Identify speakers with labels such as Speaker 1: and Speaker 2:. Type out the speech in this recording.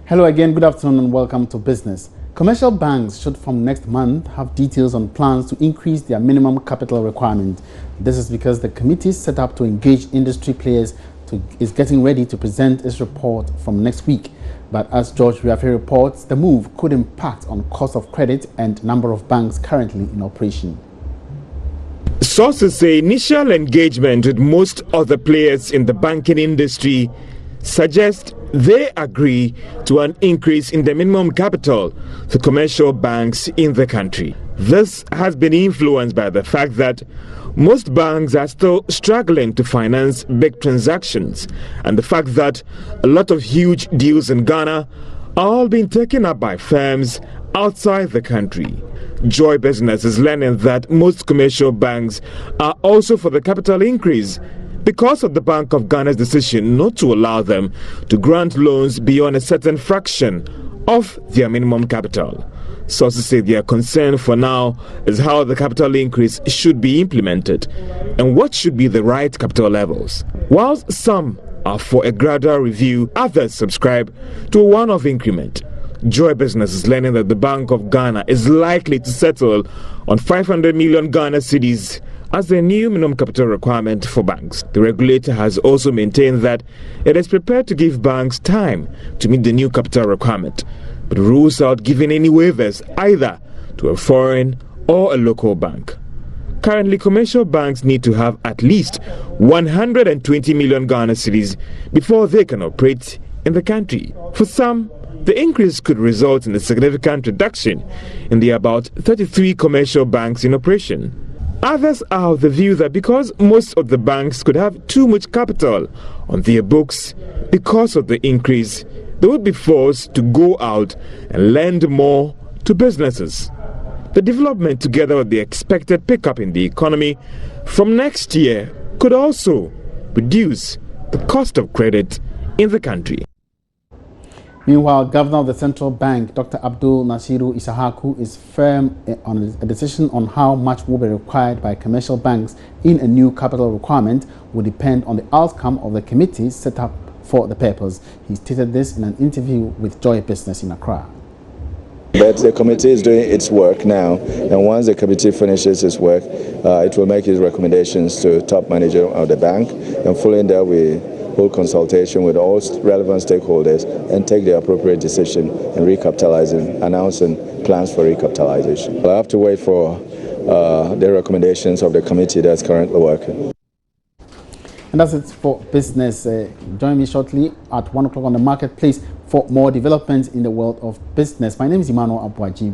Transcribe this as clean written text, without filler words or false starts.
Speaker 1: Hello again, good afternoon and welcome to Business. Commercial banks should from next month have details on plans to increase their minimum capital requirement. This is because the committee set up to engage industry players is getting ready to present its report from next week. But as George Riafe reports, the move could impact on cost of credit and number of banks currently in operation.
Speaker 2: Sources say initial engagement with most other players in the banking industry suggest they agree to an increase in the minimum capital for commercial banks in the country. This has been influenced by the fact that most banks are still struggling to finance big transactions, and the fact that a lot of huge deals in Ghana are all being taken up by firms outside the country. Joy Business is learning that most commercial banks are also for the capital increase because of the Bank of Ghana's decision not to allow them to grant loans beyond a certain fraction of their minimum capital. Sources say their concern for now is how the capital increase should be implemented and what should be the right capital levels. Whilst some are for a gradual review, others subscribe to a one-off increment. Joy Business is learning that the Bank of Ghana is likely to settle on 500 million Ghana cedis as the new minimum capital requirement for banks. The regulator has also maintained that it is prepared to give banks time to meet the new capital requirement, but rules out giving any waivers either to a foreign or a local bank. Currently, commercial banks need to have at least 120 million Ghana cedis before they can operate in the country. For some, the increase could result in a significant reduction in the about 33 commercial banks in operation. Others are of the view that because most of the banks could have too much capital on their books because of the increase, they would be forced to go out and lend more to businesses. The development, together with the expected pickup in the economy from next year, could also reduce the cost of credit in the country.
Speaker 1: Meanwhile, Governor of the Central Bank, Dr. Abdul Nasiru Isahaku, is firm on a decision on how much will be required by commercial banks in a new capital requirement will depend on the outcome of the committee set up for the purpose. He stated this in an interview with Joy Business in Accra.
Speaker 3: But the committee is doing its work now, and once the committee finishes its work, it will make its recommendations to top manager of the bank, and following that we hold consultation with all relevant stakeholders and take the appropriate decision in recapitalizing, announcing plans for recapitalization. I have to wait for the recommendations of the committee that's currently working.
Speaker 1: And that's it for Business. Join me shortly at 1 o'clock on the Marketplace for more developments in the world of business. My name is Emmanuel Abuaji.